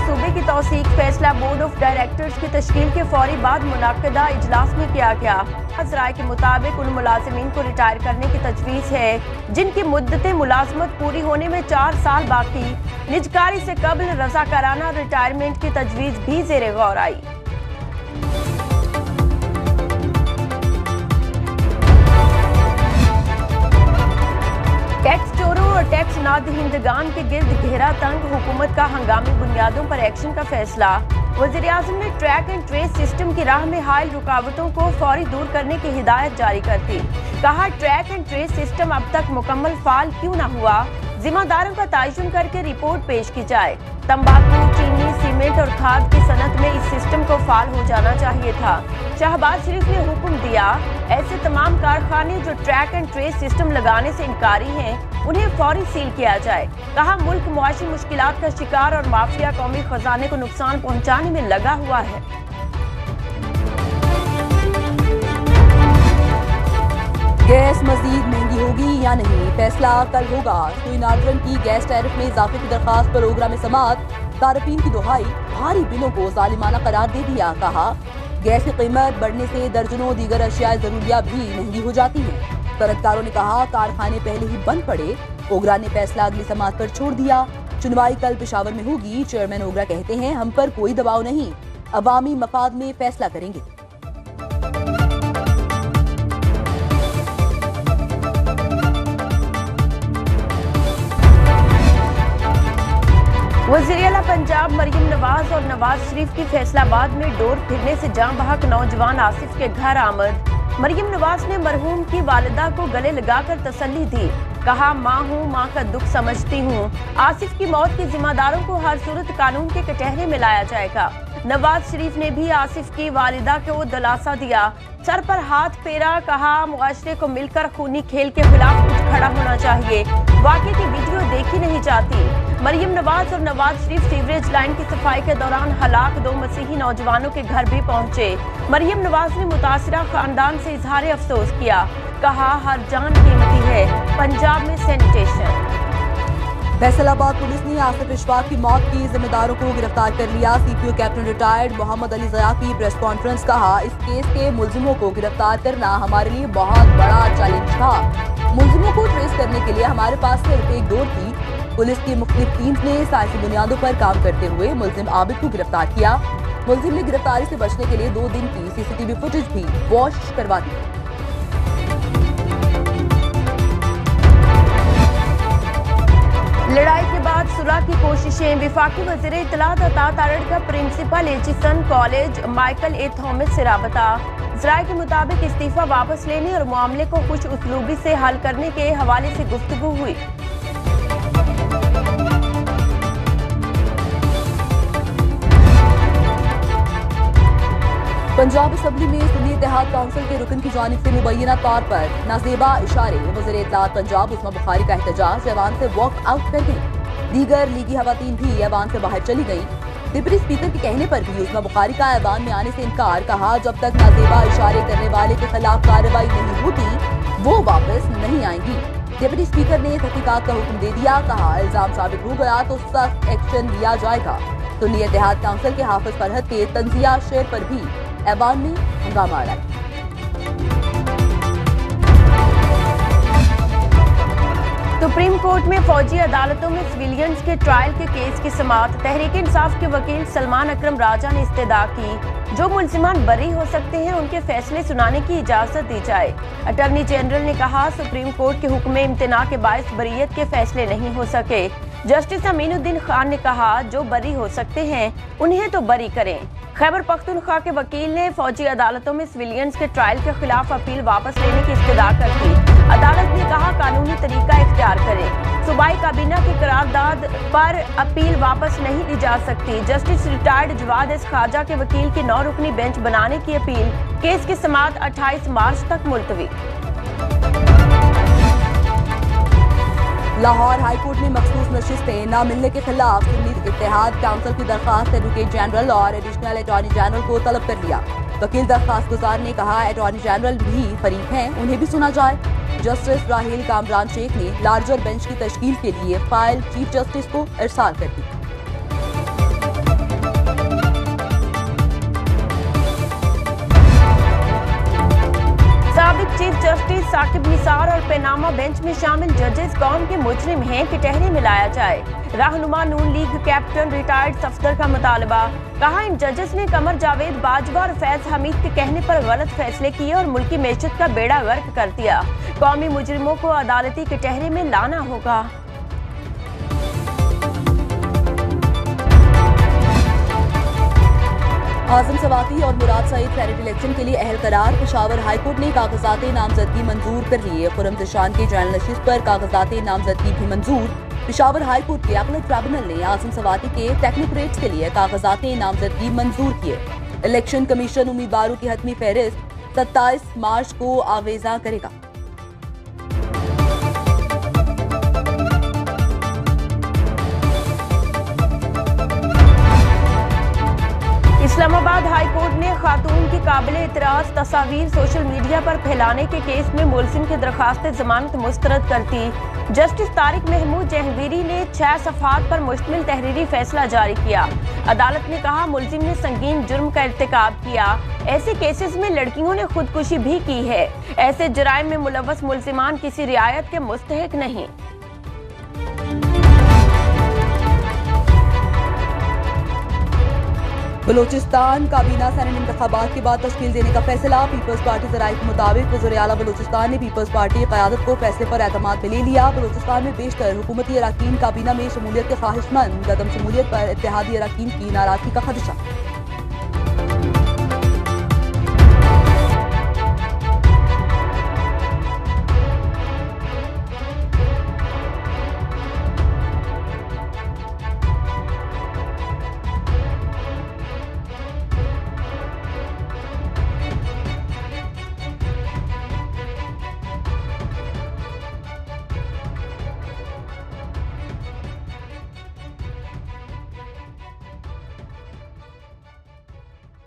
मनसूबे की तौसीक फैसला बोर्ड ऑफ डायरेक्टर्स की तश्कील के फौरी बाद मुनाकिदा इजलास में किया गया। राय के मुताबिक उन मुलाजिमीन को रिटायर करने की तजवीज़ है जिनकी मुद्दत मुलाजमत पूरी होने में 4 साल बाकी। निजकारी से कबल रज़ाकाराना रिटायरमेंट की तजवीज़ भी ज़ेरे गौर आई। टैक्स चोरों और टैक्स नादहिंदगान के गिर्द घेरा तंग, हुकूमत का हंगामी बुनियादों पर एक्शन का फैसला। वज़ीर-ए-आज़म ने ट्रैक एंड ट्रेस सिस्टम की राह में हायल रुकावटों को फौरी दूर करने की हिदायत जारी कर दी। कहा, ट्रैक एंड ट्रेस सिस्टम अब तक मुकम्मल फाल क्यों न हुआ, जिम्मेदारों का तयन करके रिपोर्ट पेश की जाए। तंबाकू, चीनी, सीमेंट और खाद की सनत में इस सिस्टम को फाल हो जाना चाहिए था। शहबाज शरीफ ने हुक्म दिया, ऐसे तमाम कारखाने जो ट्रैक एंड ट्रेस सिस्टम लगाने से इनकारी हैं, उन्हें फौरी सील किया जाए। कहा, मुल्क मुआशी मुश्किलात का शिकार और माफिया कौमी खजाने को नुकसान पहुंचाने में लगा हुआ है। गैस मजीद महंगी होगी या नहीं, फैसला कल होगा। सुई नार्जन की गैस टैरिफ में इजाफे की दरखास्त पर ओग्रा में समाअत। तारफीन की दुहाई, भारी बिलों को जालिमाना करार दे दिया। कहा, गैस की कीमत बढ़ने से दर्जनों दीगर अशिया जरूरिया भी महंगी हो जाती हैं। सरकारों ने कहा, कारखाने पहले ही बंद पड़े। ओग्रा ने फैसला अगली समाअत पर छोड़ दिया। सुनवाई कल पेशावर में होगी। चेयरमैन ओग्रा कहते हैं, हम पर कोई दबाव नहीं, अवामी मफाद में फैसला करेंगे। वज़ीर-ए-आला पंजाब मरियम नवाज और नवाज शरीफ की फैसलाबाद में डोर फिरने से जां बहक नौजवान आसिफ के घर आमद। मरियम नवाज ने मरहूम की वालिदा को गले लगाकर तसल्ली दी। कहा, माँ हूँ, माँ का दुख समझती हूँ। आसिफ की मौत के जिम्मेदारों को हर सूरत कानून के कटहरे में लाया जाएगा। नवाज शरीफ ने भी आसिफ की वालिदा को दिलासा दिया, सर पर हाथ फेरा। कहा, मुआशरे को मिलकर खूनी खेल के खिलाफ उठ खड़ा होना चाहिए। वाक़े की वीडियो देखी नहीं जाती। मरियम नवाज और नवाज शरीफ सीवरेज लाइन की सफाई के दौरान हलाक 2 मसीही नौजवानों के घर भी पहुंचे। मरियम नवाज ने मुतासिरा खानदान से इजहार अफसोस किया। कहा, हर जान कीमती है, पंजाब में सैनिटेशन। फैसलाबाद पुलिस ने आसिफ इशफाक की मौत की जिम्मेदारों को गिरफ्तार कर लिया। CPO captain retired Mohammad Ali Zaya की प्रेस कॉन्फ्रेंस। कहा, इस केस के मुलजिमों को गिरफ्तार करना हमारे लिए बहुत बड़ा चैलेंज था। मुलजिमों को ट्रेस करने के लिए हमारे पास सिर्फ एक डोर थी। पुलिस की मुख्तलिफ टीम्स ने साइंसी बुनियादों पर काम करते हुए मुलजिम आबिद को गिरफ्तार किया। मुलजिम ने गिरफ्तारी से बचने के लिए 2 दिन की सीसीटीवी फुटेज भी वॉश करवा दी। लड़ाई के बाद सुलह की कोशिशें। विफाकी वज़ीर इत्तलात अता तारड़ का प्रिंसिपल एचिसन कॉलेज माइकल ए थॉमस से राबता। ज़राए के मुताबिक इस्तीफा वापस लेने और मामले को कुछ उसलूबी से हल करने के हवाले से गुफ्तगू हुई। पंजाब असम्बली में सुन्नी इत्तेहाद काउंसिल के रुकन की जानिब से मुबैना तौर पर नाजेबा इशारे वज़ीर इत्तलात पंजाब उस्मा बुखारी का एहतजाज ऐवान से वॉक आउट कर गई। दीगर लीगी खवातीन भी ऐवान से बाहर चली गई। डिप्टी स्पीकर के कहने पर भी उस्मा बुखारी का ऐवान में आने से इनकार। कहा, जब तक नाजेबा इशारे करने वाले के खिलाफ कार्रवाई नहीं होती वो वापस नहीं आएंगी। डिप्टी स्पीकर ने तहकीकात का हुक्म दे दिया। कहा, इल्जाम साबित हो गया तो सख्त एक्शन लिया जाएगा। सुन्नी इत्तेहाद काउंसिल के हाफिज फरहत के तंजिया शेर पर भी ऐवान में हंगामा आया। सुप्रीम कोर्ट में फौजी अदालतों में सिविलियंस के ट्रायल के केस की समाअत। तहरीक इंसाफ के वकील सलमान अकरम राजा ने इस्तदा की, जो मुल्जिमान बरी हो सकते हैं उनके फैसले सुनाने की इजाजत दी जाए। अटॉर्नी जनरल ने कहा, सुप्रीम कोर्ट के हुक्म इम्तना के बायस बरीयत के फैसले नहीं हो सके। जस्टिस अमीनुद्दीन खान ने कहा, जो बरी हो सकते हैं उन्हें तो बरी करें। खैबर पख्तूनख्वा के वकील ने फौजी अदालतों में सिविलियंस के ट्रायल के खिलाफ अपील वापस लेने की इस्तदा कर दी। अदालत ने कहा, कानूनी तरीका इख्तियार करें। सूबाई काबीना की करारदाद पर अपील वापस नहीं ली जा सकती। जस्टिस रिटायर्ड जवाद एस खाजा के वकील की 9 रुकनी बेंच बनाने की अपील। केस की समाअत 28 मार्च तक मुलतवी। लाहौर हाईकोर्ट ने मखसूस नशिस्तें न मिलने के खिलाफ सुन्नी इत्तेहाद काउंसिल की दरखास्त एडवोकेट जनरल और एडिशनल अटॉर्नी जनरल को तलब कर लिया। वकील दरखास्त गुजार ने कहा, अटॉर्नी जनरल भी फरीक हैं, उन्हें भी सुना जाए। जस्टिस राहिल कामरान शेख ने लार्जर बेंच की तश्कील के लिए फाइल चीफ जस्टिस को इरसाल कर दी। जस्टिस साकिब निसार और पैनामा बेंच में शामिल जजेस कौम के मुजरिम हैं कि टहरे में लाया जाए। रहनुमा नून लीग कैप्टन रिटायर्ड सफदर का मुतालबा। कहा, इन जजेस ने कमर जावेद बाजवा और फैज हमीद के कहने पर गलत फैसले किए और मुल्की मैशत का बेड़ा गर्क कर दिया। कौमी मुजरिमों को अदालती कटहरे में लाना होगा। आजम सवाती और मुराद सईद सेनेट इलेक्शन के लिए अहल करार। पेशावर हाईकोर्ट ने कागजात नामजदगी मंजूर कर लिए। खुरम दिशान के जनरल नशिस्त पर कागजात नामजदगी भी मंजूर। पेशावर हाईकोर्ट के अपीलेट ट्रिब्यूनल ने आजम सवाती के टेक्नोक्रेट्स के लिए कागजात नामजदगी मंजूर किए। इलेक्शन कमीशन उम्मीदवारों की हतमी फहरिस्त 27 मार्च को आवेजा करेगा। इस्लामाबाद हाई कोर्ट ने खातून की काबिले इतराज तस्वीर सोशल मीडिया पर फैलाने के केस में मुलजिम की दरखास्त जमानत मुस्तरद कर दी। जस्टिस तारिक महमूद जहंगीरी ने 6 सफ़हात पर मुश्तमिल तहरीरी फैसला जारी किया। अदालत ने कहा, मुलजिम ने संगीन जुर्म का इर्तिकाब किया। ऐसे केसेस में लड़कियों ने खुदकुशी भी की है। ऐसे जराइम में मुलव्वस मुलजिमान किसी रियायत के मुस्तहिक नहीं। बलूचिस्तान काबीना सेनेट इंतखाबात के बाद तश्कील देने का फैसला। पीपल्स पार्टी ज़राए के मुताबिक वज़ीर आला बलूचिस्तान ने पीपल्स पार्टी की क़यादत को फैसले पर एतमाद में ले लिया। बलूचिस्तान में बेशतर हुकूमती अराकीन काबीना में शमूलियत के ख्वाहिशमंद, गदम शमूलियत पर इत्तेहादी अराकीन की नाराजगी का खदशा।